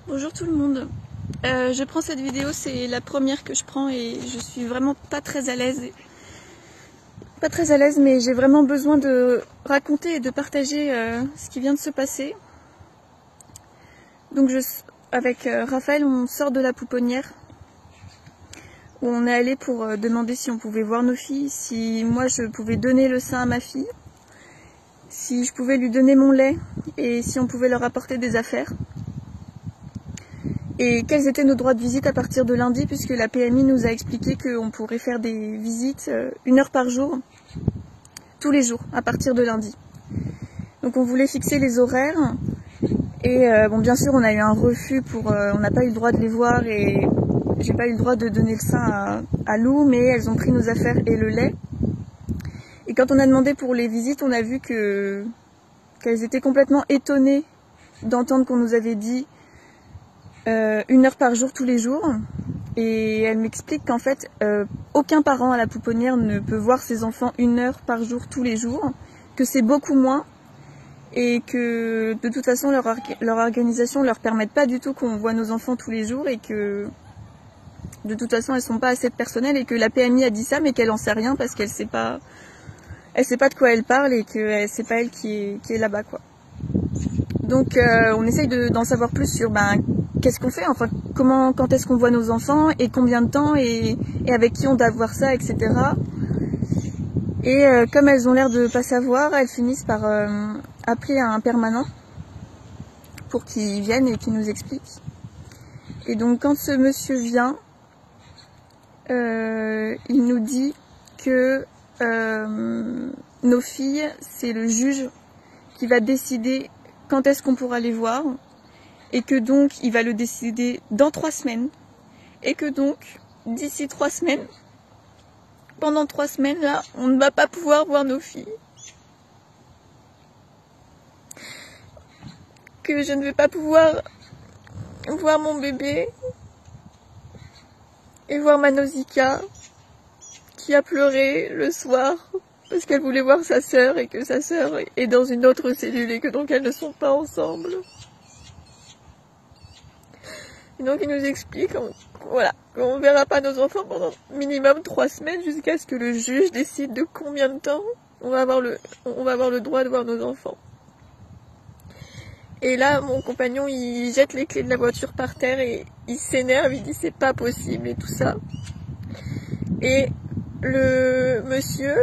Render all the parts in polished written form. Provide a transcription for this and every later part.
Bonjour tout le monde. Je prends cette vidéo, c'est la première que je prends et je suis vraiment pas très à l'aise. Pas très à l'aise, mais j'ai vraiment besoin de raconter et de partager ce qui vient de se passer. Donc avec Raphaël, on sort de la pouponnière où on est allé pour demander si on pouvait voir nos filles, si moi je pouvais donner le sein à ma fille, si je pouvais lui donner mon lait et si on pouvait leur apporter des affaires. Et quels étaient nos droits de visite à partir de lundi, puisque la PMI nous a expliqué qu'on pourrait faire des visites 1 heure par jour, tous les jours, à partir de lundi. Donc on voulait fixer les horaires, et bon, bien sûr on a eu un refus on n'a pas eu le droit de les voir, et j'ai pas eu le droit de donner le sein à Lou, mais elles ont pris nos affaires et le lait. Et quand on a demandé pour les visites, on a vu qu'elles étaient complètement étonnées d'entendre qu'on nous avait dit 1 heure par jour tous les jours, et elle m'explique qu'en fait aucun parent à la pouponnière ne peut voir ses enfants 1 heure par jour tous les jours, que c'est beaucoup moins et que de toute façon leur organisation leur permet pas du tout qu'on voit nos enfants tous les jours, et que de toute façon elles sont pas assez de personnel, et que la PMI a dit ça mais qu'elle en sait rien parce qu'elle sait pas de quoi elle parle, et que c'est pas elle qui est là-bas quoi. Donc on essaye d'en savoir plus sur qu'est-ce qu'on fait, enfin quand est-ce qu'on voit nos enfants et combien de temps et avec qui on doit voir ça, etc. Et comme elles ont l'air de pas savoir, elles finissent par appeler un permanent pour qu'il vienne et qu'il nous explique. Et donc quand ce monsieur vient, il nous dit que nos filles, c'est le juge qui va décider quand est-ce qu'on pourra les voir, et que donc il va le décider dans 3 semaines, et que donc d'ici 3 semaines, pendant 3 semaines là, on ne va pas pouvoir voir nos filles, que je ne vais pas pouvoir voir mon bébé et voir ma Nausicaa qui a pleuré le soir parce qu'elle voulait voir sa sœur, et que sa sœur est dans une autre cellule, et que donc elles ne sont pas ensemble. Et donc il nous explique voilà, qu'on ne verra pas nos enfants pendant minimum 3 semaines, jusqu'à ce que le juge décide de combien de temps on va avoir le droit de voir nos enfants. Et là, mon compagnon, il jette les clés de la voiture par terre et il s'énerve, il dit c'est pas possible et tout ça. Et le monsieur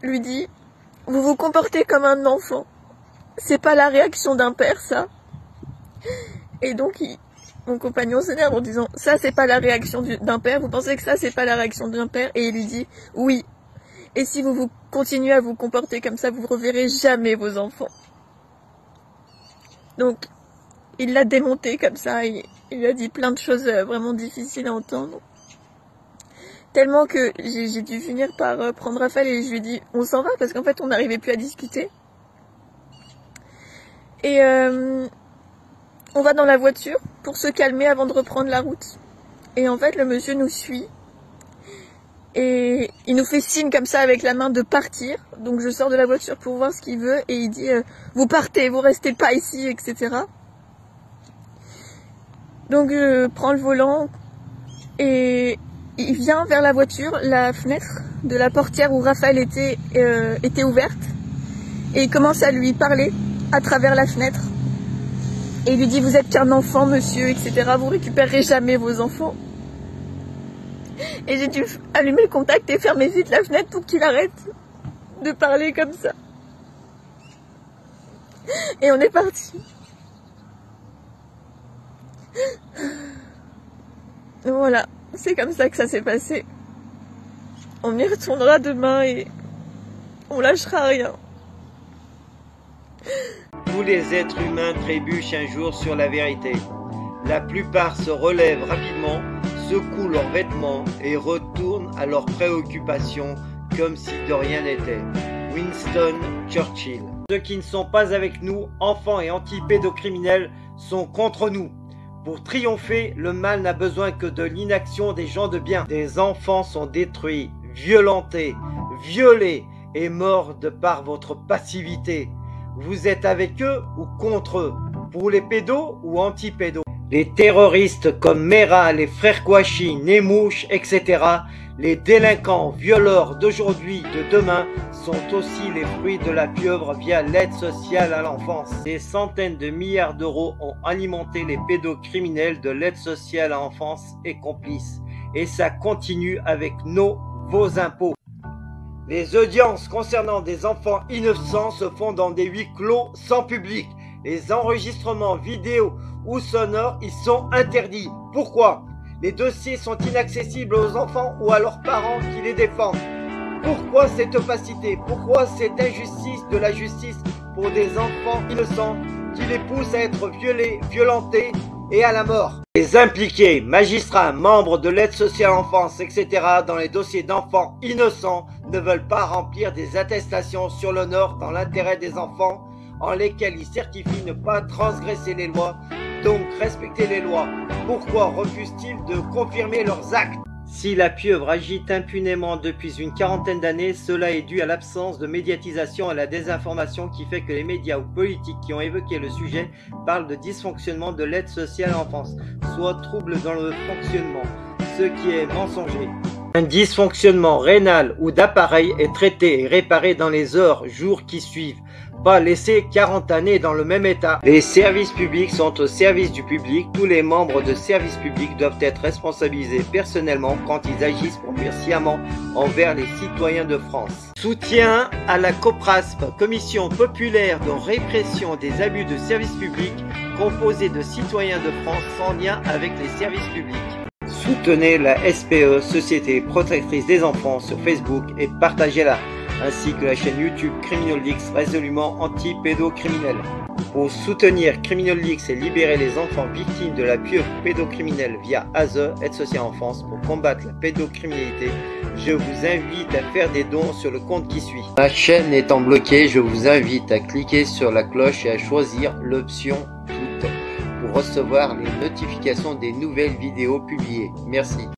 lui dit, vous vous comportez comme un enfant, c'est pas la réaction d'un père ça. Et donc mon compagnon s'énerve en disant, ça c'est pas la réaction d'un père, vous pensez que ça c'est pas la réaction d'un père? Et il lui dit, oui, et si vous continuez à vous comporter comme ça, vous ne reverrez jamais vos enfants. Donc il l'a démonté comme ça, il lui a dit plein de choses vraiment difficiles à entendre. Tellement que j'ai dû finir par prendre Raphaël, et je lui ai dit on s'en va, parce qu'en fait on n'arrivait plus à discuter. Et on va dans la voiture pour se calmer avant de reprendre la route. Et en fait le monsieur nous suit et il nous fait signe comme ça avec la main de partir. Donc je sors de la voiture pour voir ce qu'il veut, et il dit vous partez, vous restez pas ici, etc. Donc je prends le volant et il vient vers la voiture, la fenêtre de la portière où Raphaël était ouverte, et il commence à lui parler à travers la fenêtre. Et il lui dit vous êtes qu'un enfant monsieur, etc. Vous récupérerez jamais vos enfants. Et j'ai dû allumer le contact et fermer vite la fenêtre pour qu'il arrête de parler comme ça. Et on est parti. Voilà, c'est comme ça que ça s'est passé. On y retournera demain et on lâchera rien. Tous les êtres humains trébuchent un jour sur la vérité. La plupart se relèvent rapidement, secouent leurs vêtements et retournent à leurs préoccupations comme si de rien n'était. Winston Churchill. Ceux qui ne sont pas avec nous, enfants et antipédocriminels, sont contre nous. Pour triompher, le mal n'a besoin que de l'inaction des gens de bien. Des enfants sont détruits, violentés, violés et morts de par votre passivité. Vous êtes avec eux ou contre eux? Pour les pédos ou anti-pédos? Les terroristes comme Mera, les frères Kouachi, Nemouche, etc., les délinquants violeurs d'aujourd'hui, de demain, sont aussi les fruits de la pieuvre via l'aide sociale à l'enfance. Des centaines de milliards d'euros ont alimenté les pédocriminels de l'aide sociale à l'enfance et complices. Et ça continue avec vos impôts. Les audiences concernant des enfants innocents se font dans des huis clos sans public. Les enregistrements vidéo ou sonores y sont interdits. Pourquoi ? Les dossiers sont inaccessibles aux enfants ou à leurs parents qui les défendent. Pourquoi cette opacité? Pourquoi cette injustice de la justice pour des enfants innocents qui les pousse à être violés, violentés et à la mort? Les impliqués, magistrats, membres de l'aide sociale à l'enfance, etc. dans les dossiers d'enfants innocents ne veulent pas remplir des attestations sur l'honneur dans l'intérêt des enfants en lesquels ils certifient ne pas transgresser les lois, donc respecter les lois. Pourquoi refusent-ils de confirmer leurs actes? Si la pieuvre agite impunément depuis une quarantaine d'années, cela est dû à l'absence de médiatisation et à la désinformation qui fait que les médias ou politiques qui ont évoqué le sujet parlent de dysfonctionnement de l'aide sociale à l'enfance, soit trouble dans le fonctionnement, ce qui est mensonger. Un dysfonctionnement rénal ou d'appareil est traité et réparé dans les heures, jours qui suivent. Pas laisser 40 années dans le même état. Les services publics sont au service du public. Tous les membres de services publics doivent être responsabilisés personnellement quand ils agissent pour faire sciemment envers les citoyens de France. Soutien à la COPRASP, Commission populaire de répression des abus de services publics, composée de citoyens de France sans lien avec les services publics. Soutenez la SPE, Société Protectrice des Enfants, sur Facebook et partagez-la, ainsi que la chaîne YouTube Criminolix, résolument anti-pédocriminel. Pour soutenir Criminolix et libérer les enfants victimes de la pieuvre pédocriminelle via ASE, Aide sociale en France, pour combattre la pédocriminalité, je vous invite à faire des dons sur le compte qui suit. Ma chaîne étant bloquée, je vous invite à cliquer sur la cloche et à choisir l'option toutes pour recevoir les notifications des nouvelles vidéos publiées. Merci.